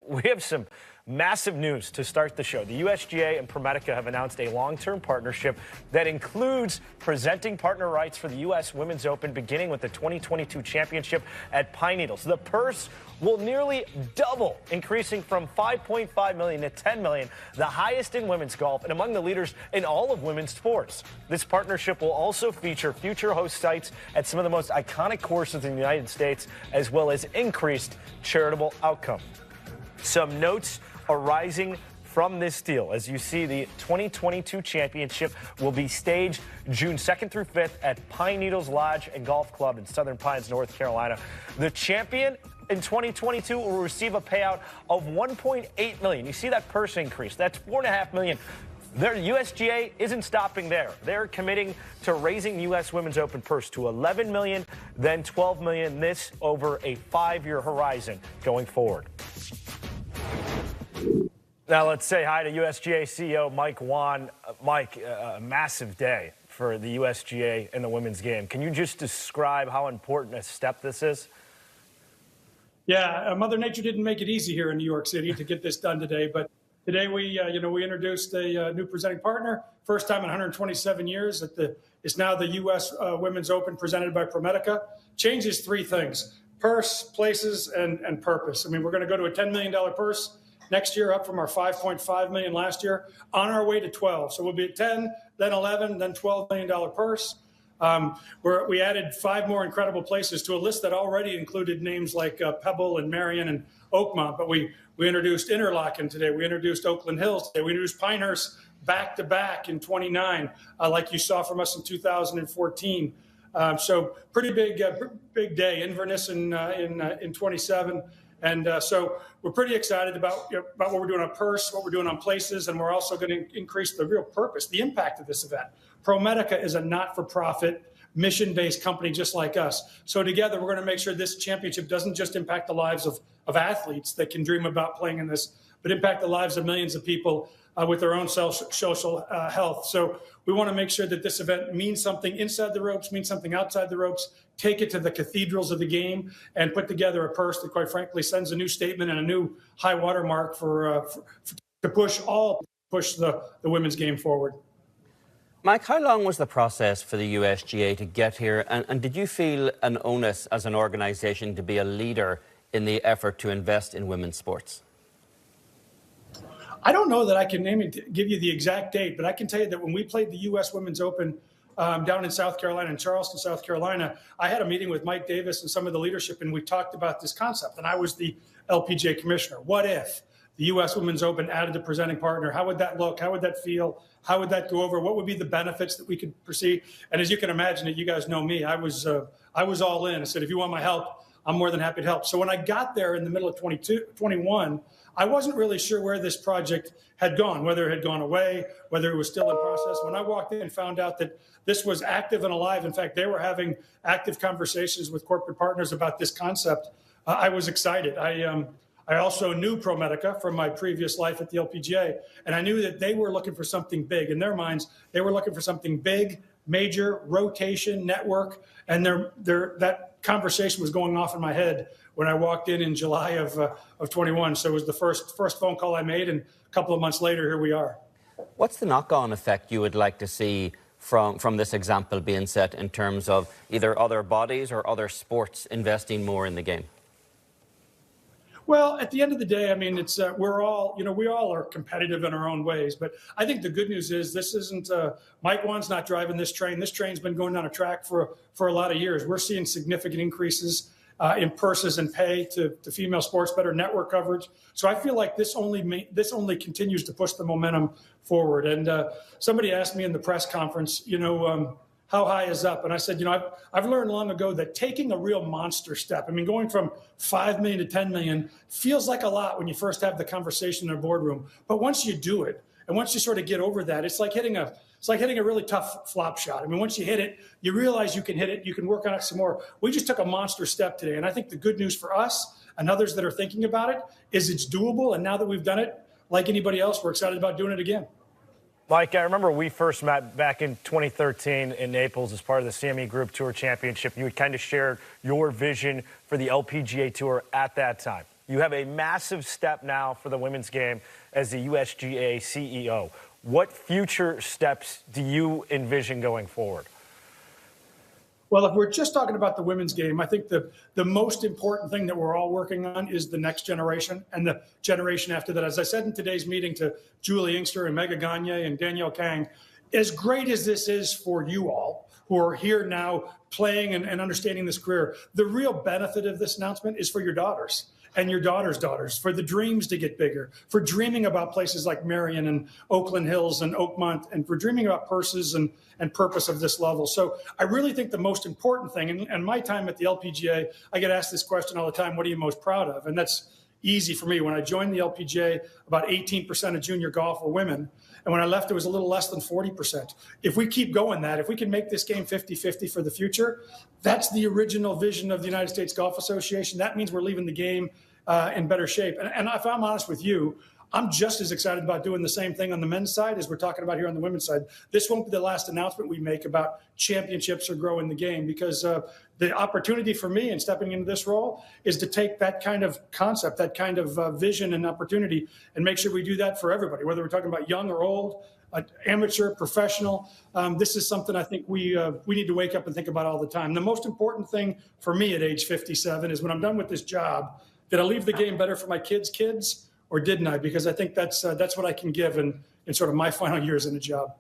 we have some massive news to start the show. The USGA and ProMedica have announced a long-term partnership that includes presenting partner rights for the U.S. Women's Open, beginning with the 2022 championship at Pine Needles. The purse will nearly double, increasing from $5.5 million to $10 million, the highest in women's golf and among the leaders in all of women's sports. This partnership will also feature future host sites at some of the most iconic courses in the United States, as well as increased charitable outcome. Some notes arising from this deal. As you see, the 2022 championship will be staged June 2nd through 5th at Pine Needles Lodge and Golf Club in Southern Pines, North Carolina. The champion in 2022 will receive a payout of $1.8 million. You see that purse increase. That's $4.5 million. The USGA isn't stopping there. They're committing to raising the U.S. Women's Open purse to $11 million, then $12 million, this over a 5-year horizon going forward. Now let's say hi to USGA CEO Mike Whan. Mike, a massive day for the USGA and the women's game. Can you just describe how important a step this is? Yeah, Mother Nature didn't make it easy here in New York City to get this done today, but today we introduced a new presenting partner, first time in 127 years. It's now the U.S. Women's Open presented by ProMedica. Changes 3 things: purse, places, and purpose. I mean, we're going to go to a $10 million purse next year, up from our $5.5 million last year, on our way to 12. So we'll be at 10, then 11, then $12 million purse. We added 5 more incredible places to a list that already included names like Pebble and Marion and Oakmont. But we introduced Interlochen today. We introduced Oakland Hills today. We introduced Pinehurst back-to-back in 29, like you saw from us in 2014. So pretty big day. Inverness in 27. And so we're pretty excited about what we're doing on purse, what we're doing on places, and we're also going to increase the real purpose, the impact of this event. ProMedica is a not-for-profit, mission-based company just like us. So together, we're going to make sure this championship doesn't just impact the lives of athletes that can dream about playing in this, but impact the lives of millions of people with their own social health. So we want to make sure that this event means something inside the ropes, means something outside the ropes, take it to the cathedrals of the game, and put together a purse that, quite frankly, sends a new statement and a new high watermark to push the women's game forward. Mike, how long was the process for the USGA to get here, and did you feel an onus as an organisation to be a leader in the effort to invest in women's sports? I don't know that I can give you the exact date, but I can tell you that when we played the U.S. Women's Open down in South Carolina, in Charleston, South Carolina, I had a meeting with Mike Davis and some of the leadership, and we talked about this concept. And I was the LPGA commissioner. What if the U.S. Women's Open added a presenting partner? How would that look? How would that feel? How would that go over? What would be the benefits that we could proceed? And as you can imagine, you guys know me, I was all in. I said, if you want my help, I'm more than happy to help. So when I got there in the middle of 21, I wasn't really sure where this project had gone, whether it had gone away, whether it was still in process. When I walked in and found out that this was active and alive, in fact, they were having active conversations with corporate partners about this concept, I was excited. I also knew ProMedica from my previous life at the LPGA, and I knew that they were looking for something big. In their minds, they were looking for something big, major, rotation, network, and that conversation was going off in my head when I walked in July of 21. So it was the first phone call I made, and a couple of months later, here we are. What's the knock-on effect you would like to see from this example being set in terms of either other bodies or other sports investing more in the game? Well, at the end of the day, I mean, it's we all are competitive in our own ways. But I think the good news is this isn't Mike Whan's not driving this train. This train's been going down a track for a lot of years. We're seeing significant increases in purses and pay to female sports, better network coverage. So I feel like this only continues to push the momentum forward. And somebody asked me in the press conference, how high is up? And I said, I've learned long ago that taking a real monster step, I mean, going from 5 million to 10 million feels like a lot when you first have the conversation in a boardroom. But once you do it, and once you sort of get over that, it's like hitting a really tough flop shot. I mean, once you hit it, you realize you can hit it, you can work on it some more. We just took a monster step today. And I think the good news for us and others that are thinking about it is it's doable. And now that we've done it, like anybody else, we're excited about doing it again. Mike, I remember we first met back in 2013 in Naples as part of the CME Group Tour Championship. You had kind of shared your vision for the LPGA Tour at that time. You have a massive step now for the women's game as the USGA CEO. What future steps do you envision going forward? Well, if we're just talking about the women's game, I think the most important thing that we're all working on is the next generation and the generation after that. As I said in today's meeting to Julie Inkster and Mega Gagne and Danielle Kang, as great as this is for you all who are here now playing and understanding this career, the real benefit of this announcement is for your daughters and your daughters' daughters, for the dreams to get bigger, for dreaming about places like Marion and Oakland Hills and Oakmont, and for dreaming about purses and purpose of this level. So I really think the most important thing, and my time at the LPGA, I get asked this question all the time, what are you most proud of? And that's easy for me. When I joined the LPGA, about 18% of junior golf were women. And when I left, it was a little less than 40%. If we keep going that, if we can make this game 50-50 for the future, that's the original vision of the United States Golf Association. That means we're leaving the game in better shape. And if I'm honest with you, I'm just as excited about doing the same thing on the men's side as we're talking about here on the women's side. This won't be the last announcement we make about championships or growing the game, because the opportunity for me in stepping into this role is to take that kind of concept, that kind of vision and opportunity, and make sure we do that for everybody, whether we're talking about young or old, amateur, professional. This is something I think we need to wake up and think about all the time. The most important thing for me at age 57 is when I'm done with this job, did I leave the game better for my kids, or didn't I? Because I think that's what I can give in sort of my final years in the job.